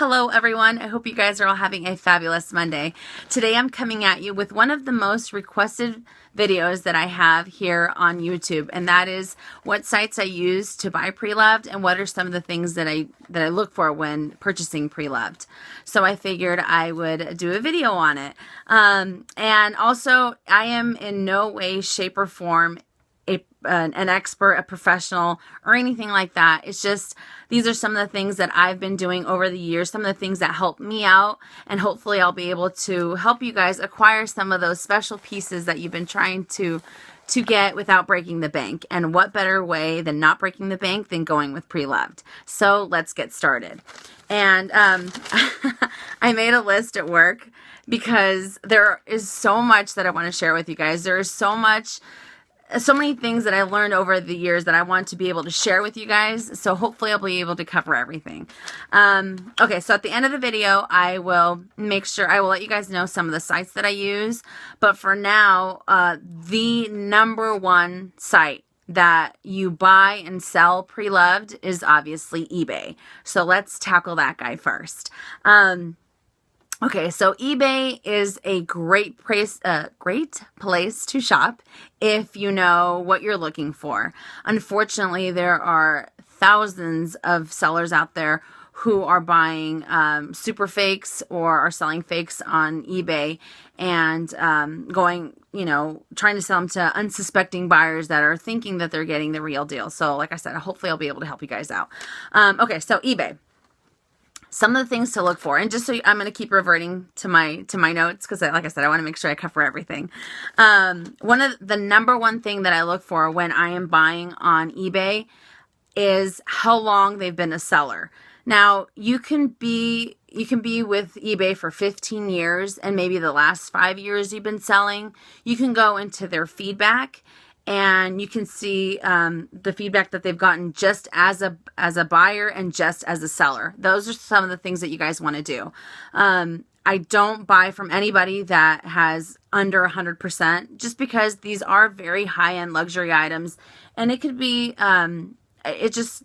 Hello everyone, I hope you guys are all having a fabulous Monday. Today I'm coming at you with one of the most requested videos that I have here on YouTube, and that is what sites I use to buy pre-loved and what are some of the things that I look for when purchasing pre-loved. So I figured I would do a video on it. And also, I am in no way, shape, or form an expert, a professional, or anything like that. It's just, these are some of the things that I've been doing over the years, some of the things that help me out, and hopefully I'll be able to help you guys acquire some of those special pieces that you've been trying to get without breaking the bank. And what better way than not breaking the bank than going with pre-loved? So let's get started. And I made a list at work because there is so much that I want to share with you guys. There is so many things that I learned over the years that I want to be able to share with you guys. So hopefully I'll be able to cover everything. Okay, so at the end of the video, I will let you guys know some of the sites that I use. But for now, the number one site that you buy and sell pre-loved is obviously eBay. So let's tackle that guy first. Okay, so eBay is a great place to shop if you know what you're looking for. Unfortunately, there are thousands of sellers out there who are buying super fakes or are selling fakes on eBay and trying to sell them to unsuspecting buyers that are thinking that they're getting the real deal. So like I said, hopefully I'll be able to help you guys out. Okay, so eBay. Some of the things to look for, and just so I'm going to keep reverting to my notes because, like I said, I want to make sure I cover everything. The number one thing that I look for when I am buying on eBay is how long they've been a seller. Now, you can be with eBay for 15 years, and maybe the last 5 years you've been selling. You can go into their feedback, and you can see the feedback that they've gotten just as a buyer and just as a seller. Those are some of the things that you guys want to do. I don't buy from anybody that has under 100% just because these are very high-end luxury items, and it could be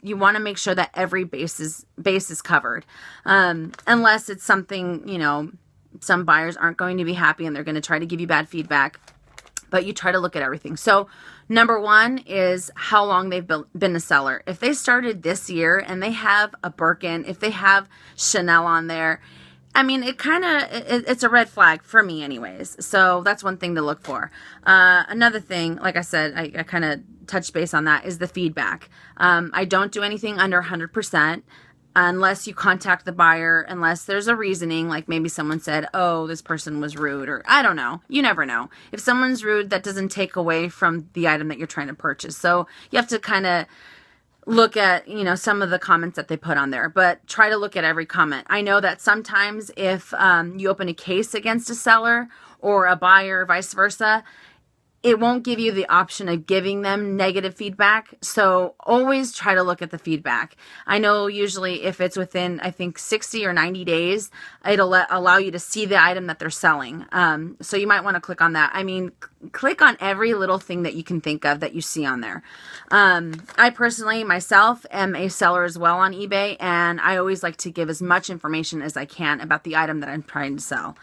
you want to make sure that every base is covered. Unless it's something, some buyers aren't going to be happy and they're going to try to give you bad feedback. But you try to look at everything. So number one is how long they've been a seller. If they started this year and they have a Birkin, if they have Chanel on there, I mean, it's a red flag for me anyways. So that's one thing to look for. Another thing, like I said, I kind of touched base on that, is the feedback. I don't do anything under 100%. Unless you contact the buyer, unless there's a reasoning, like maybe someone said, oh, this person was rude, or I don't know. You never know. If someone's rude, that doesn't take away from the item that you're trying to purchase. So you have to kind of look at, some of the comments that they put on there, but try to look at every comment. I know that sometimes if you open a case against a seller or a buyer, vice versa, it won't give you the option of giving them negative feedback. So always try to look at the feedback. I know usually if it's within, I think 60 or 90 days, it'll allow you to see the item that they're selling. So you might want to click on that. I mean, click on every little thing that you can think of that you see on there. I personally, myself, am a seller as well on eBay, and I always like to give as much information as I can about the item that I'm trying to sell.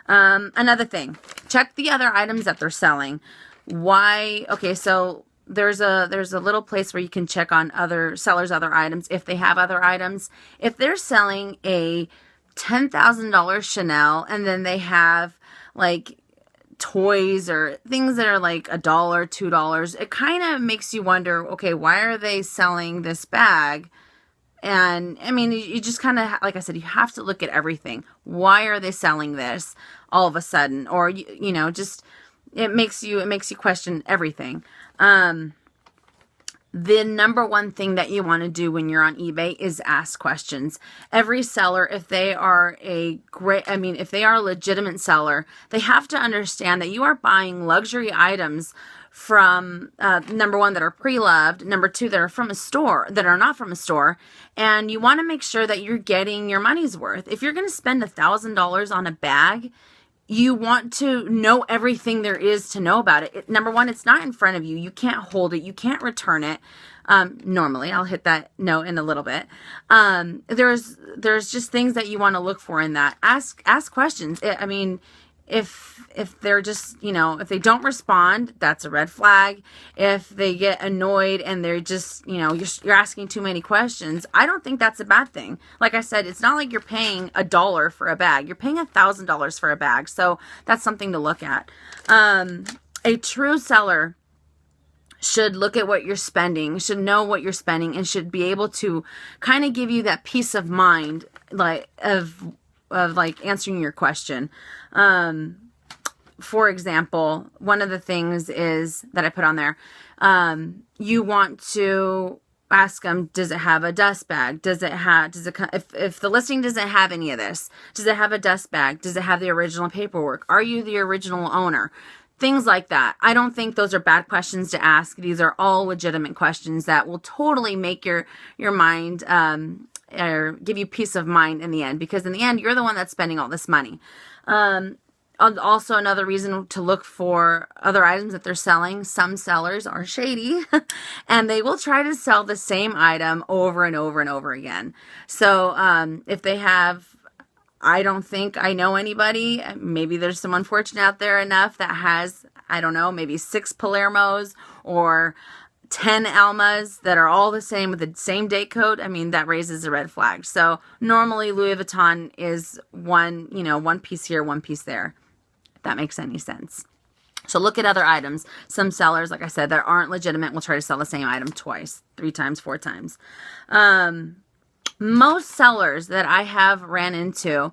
Another thing, check the other items that they're selling. Why? Okay, so there's a little place where you can check on other sellers' other items if they have other items. If they're selling a $10,000 Chanel and then they have like toys or things that are like $1, $2, it kind of makes you wonder, okay, why are they selling this bag? And I mean, you just kind of, like I said, you have to look at everything. Why are they selling this all of a sudden? Or, just... It makes you question everything. The number one thing that you want to do when you're on eBay is ask questions. Every seller, if they are a legitimate seller, they have to understand that you are buying luxury items from, number one, that are pre-loved, number two, that are from a store, that are not from a store, and you want to make sure that you're getting your money's worth. If you're going to spend $1,000 on a bag, you want to know everything there is to know about it. Number one, it's not in front of you. You can't hold it. You can't return it. Normally, I'll hit that note in a little bit. There's just things that you want to look for in that. Ask questions. I mean, if they're just, you know, if they don't respond, that's a red flag. If they get annoyed and they're just, you know, you're asking too many questions, I don't think that's a bad thing. Like I said, it's not like you're paying $1 for a bag. You're paying $1,000 for a bag. So that's something to look at. A true seller should look at what you're spending, should know what you're spending, and should be able to kind of give you that peace of mind, like of like answering your question. For example, one of the things is that I put on there, you want to ask them, does it have a dust bag? If the listing doesn't have any of this, does it have a dust bag? Does it have the original paperwork? Are you the original owner? Things like that. I don't think those are bad questions to ask. These are all legitimate questions that will totally make your mind, or give you peace of mind in the end, because in the end, you're the one that's spending all this money. Also, another reason to look for other items that they're selling. Some sellers are shady and they will try to sell the same item over and over and over again. So, if they have, I don't think I know anybody, maybe there's someone fortunate out there enough that has, I don't know, maybe 6 Palermos or 10 Almas that are all the same with the same date code. I mean, that raises a red flag. So normally Louis Vuitton is one piece here, one piece there, if that makes any sense. So look at other items. Some sellers, like I said, that aren't legitimate will try to sell the same item twice, 3 times, 4 times. Most sellers that I have ran into,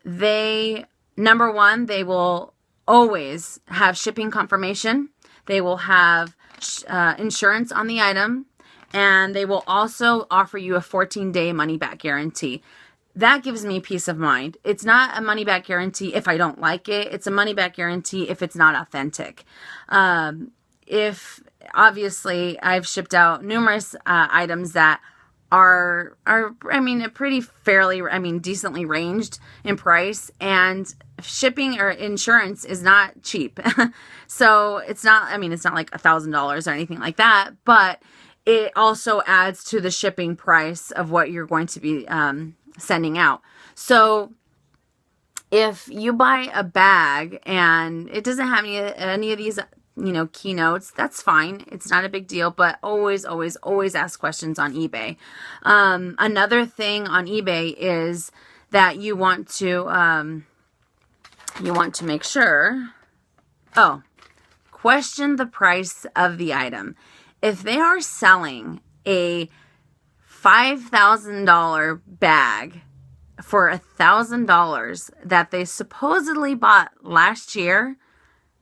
number one, they will always have shipping confirmation. They will have insurance on the item, and they will also offer you a 14-day money-back guarantee. That gives me peace of mind. It's not a money-back guarantee if I don't like it. It's a money-back guarantee if it's not authentic. If obviously I've shipped out numerous items that are I mean, a pretty fairly, I mean, decently ranged in price, and shipping or insurance is not cheap. So it's not, I mean, it's not like $1,000 or anything like that, but it also adds to the shipping price of what you're going to be sending out. So if you buy a bag and it doesn't have any of these, you know, keynotes, that's fine. It's not a big deal, but always, always, always ask questions on eBay. Another thing on eBay is that you want to make sure, question the price of the item. If they are selling a $5,000 bag for $1,000 that they supposedly bought last year,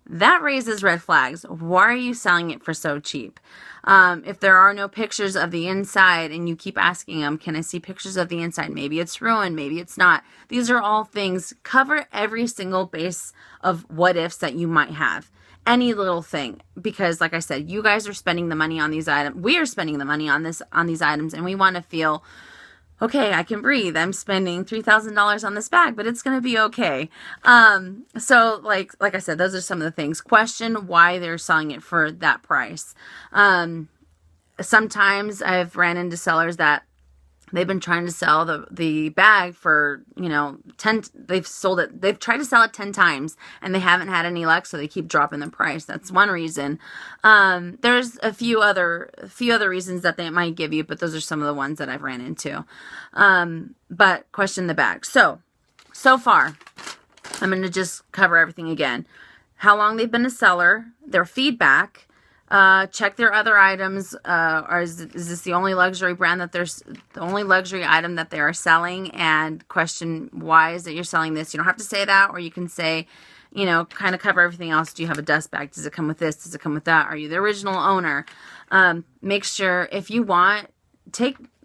that raises red flags. Why are you selling it for so cheap? If there are no pictures of the inside and you keep asking them, can I see pictures of the inside? Maybe it's ruined, maybe it's not. These are all things. Cover every single base of what ifs that you might have. Any little thing, because like I said, you guys are spending the money on these items. We are spending the money on these items, and we want to feel, okay, I can breathe. I'm spending $3,000 on this bag, but it's going to be okay. So like I said, those are some of the things. Question why they're selling it for that price. Sometimes I've ran into sellers that they've been trying to sell the bag for, you know, they've tried to sell it 10 times and they haven't had any luck, so they keep dropping the price. That's one reason. There's a few other reasons that they might give you, but those are some of the ones that I've ran into. But question the bag. So far, I'm going to just cover everything again. How long they've been a seller, their feedback, check their other items. Or is this the only luxury brand the only luxury item that they are selling? And question, why is it you're selling this? You don't have to say that, or you can say, you know, kind of cover everything else. Do you have a dust bag? Does it come with this? Does it come with that? Are you the original owner? Make sure, if you want,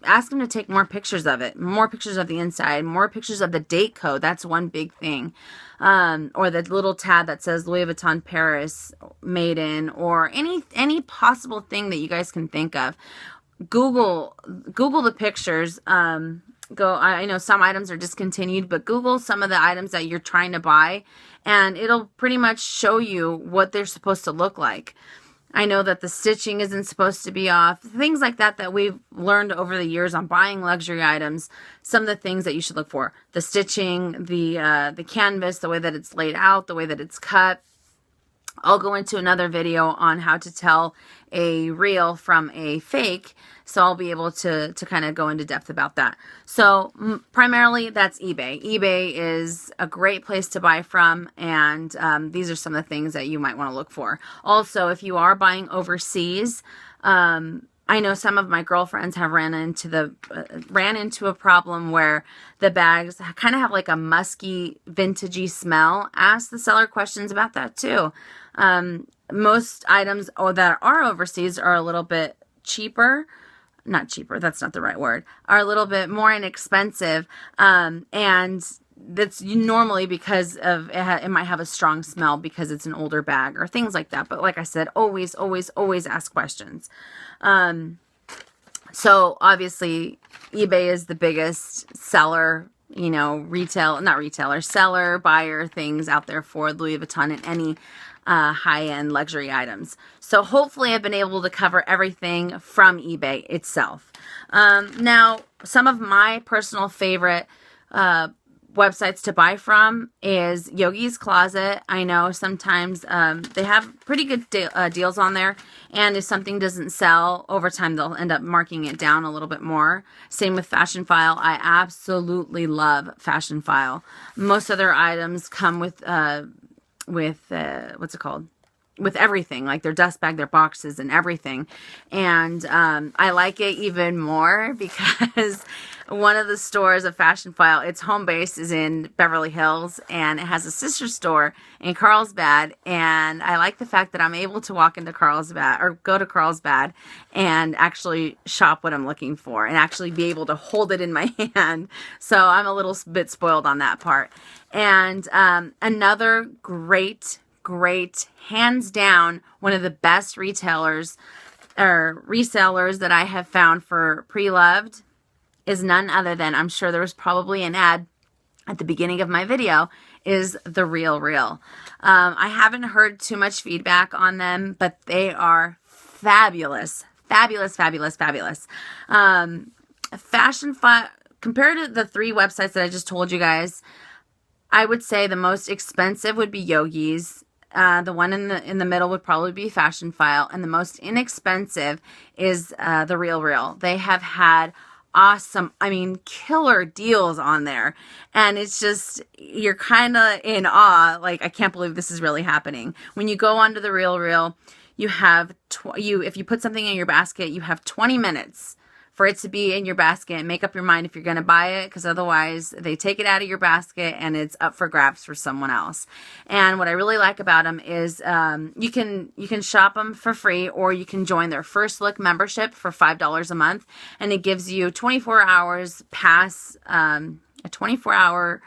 ask them to take more pictures of it, more pictures of the inside, more pictures of the date code. That's one big thing. Or the little tab that says Louis Vuitton Paris made in, or any possible thing that you guys can think of. Google the pictures. I know some items are discontinued, but Google some of the items that you're trying to buy, and it'll pretty much show you what they're supposed to look like. I know that the stitching isn't supposed to be off. Things like that that we've learned over the years on buying luxury items. Some of the things that you should look for. The stitching, the canvas, the way that it's laid out, the way that it's cut. I'll go into another video on how to tell a real from a fake. So I'll be able to kind of go into depth about that. So primarily that's eBay. eBay is a great place to buy from. And these are some of the things that you might want to look for. Also, if you are buying overseas, I know some of my girlfriends have ran into a problem where the bags kind of have like a musky, vintagey smell. Ask the seller questions about that too. Most items that are overseas are a little bit cheaper. Not cheaper, that's not the right word. Are a little bit more inexpensive. And that's normally because of it might have a strong smell because it's an older bag or things like that. But like I said, always ask questions. So obviously eBay is the biggest seller, you know, seller, buyer things out there for Louis Vuitton and any high-end luxury items. So hopefully I've been able to cover everything from eBay itself. Now, some of my personal favorite websites to buy from is Yoogi's Closet. I know sometimes they have pretty good deals on there, and if something doesn't sell over time, they'll end up marking it down a little bit more. Same with Fashionphile. I absolutely love Fashionphile. Most of their items come with what's it called? With everything, like their dust bag, their boxes, and everything. And I like it even more because one of the stores of Fashionphile, its home base is in Beverly Hills, and it has a sister store in Carlsbad. And I like the fact that I'm able to walk into Carlsbad or go to Carlsbad and actually shop what I'm looking for and actually be able to hold it in my hand. So I'm a little bit spoiled on that part. And another great, hands down, one of the best retailers or resellers that I have found for Pre-Loved is none other than, I'm sure there was probably an ad at the beginning of my video, is TheRealReal. I haven't heard too much feedback on them, but they are fabulous. Fashionphile, compared to the 3 websites that I just told you guys, I would say the most expensive would be Yoogi's. The one in the middle would probably be Fashionphile, and the most inexpensive is TheRealReal. They have had awesome, killer deals on there, and it's just, you're kind of in awe, like, I can't believe this is really happening. When you go onto TheRealReal, you have if you put something in your basket, you have 20 minutes for it to be in your basket and make up your mind if you're going to buy it, because otherwise they take it out of your basket and it's up for grabs for someone else. And what I really like about them is you can shop them for free, or you can join their first look membership for $5 a month, and it gives you 24 hours pass, a 24-hour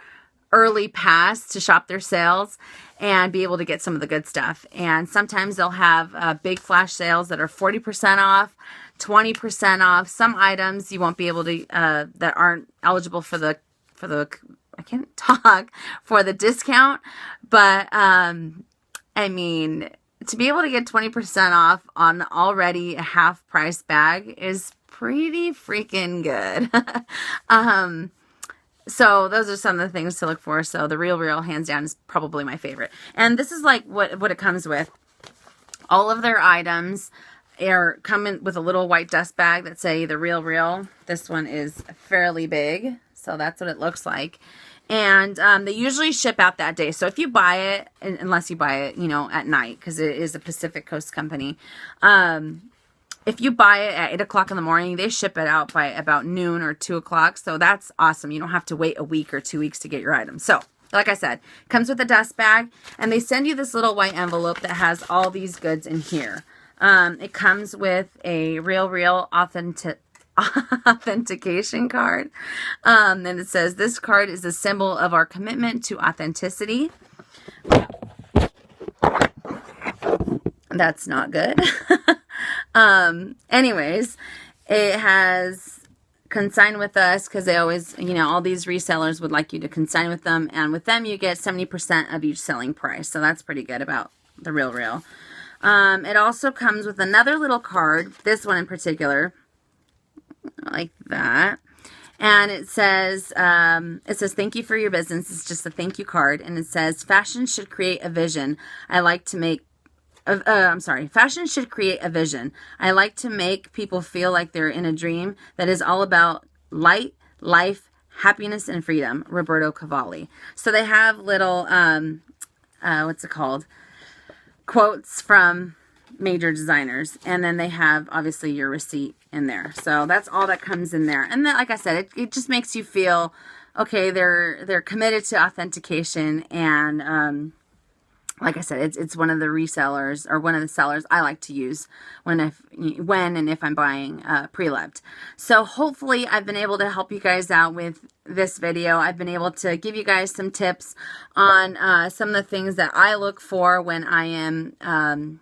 early pass to shop their sales and be able to get some of the good stuff. And sometimes they'll have big flash sales that are 40% off, 20% off. Some items you won't be able to, that aren't eligible for the, I can't talk, for the discount. But, to be able to get 20% off on already a half price bag is pretty freaking good. So those are some of the things to look for. So the RealReal, hands down, is probably my favorite. And this is like what it comes with. All of their items come in with a little white dust bag that say the RealReal. This one is fairly big, so that's what it looks like. And they usually ship out that day. So if you buy it, unless you buy it, at night, because it is a Pacific Coast company, if you buy it at 8 o'clock in the morning, they ship it out by about noon or 2 o'clock. So that's awesome. You don't have to wait a week or 2 weeks to get your item. So like I said, it comes with a dust bag, and they send you this little white envelope that has all these goods in here. It comes with a RealReal authentication card. And it says, this card is a symbol of our commitment to authenticity. That's not good. Anyways, it has consign with us, because they always, all these resellers would like you to consign with them, and with them you get 70% of each selling price. So that's pretty good about the RealReal. It also comes with another little card, this one in particular, like that. And it says, thank you for your business. It's just a thank you card. And it says, fashion should create a vision. Fashion should create a vision. I like to make people feel like they're in a dream that is all about light, life, happiness, and freedom. Roberto Cavalli. So they have little, quotes from major designers. And then they have, obviously, your receipt in there. So that's all that comes in there. And then, like I said, it just makes you feel, okay, they're committed to authentication. And, like I said, it's one of the resellers, or one of the sellers I like to use when and if I'm buying pre-loved. So hopefully I've been able to help you guys out with this video. I've been able to give you guys some tips on some of the things that I look for when I am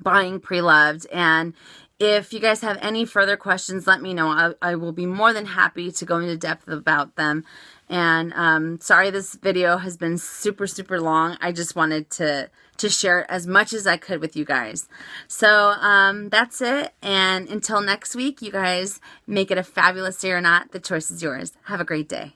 buying pre-loved. And if you guys have any further questions, let me know. I will be more than happy to go into depth about them. And sorry this video has been super, super long. I just wanted to share as much as I could with you guys. So that's it. And until next week, you guys make it a fabulous day or not. The choice is yours. Have a great day.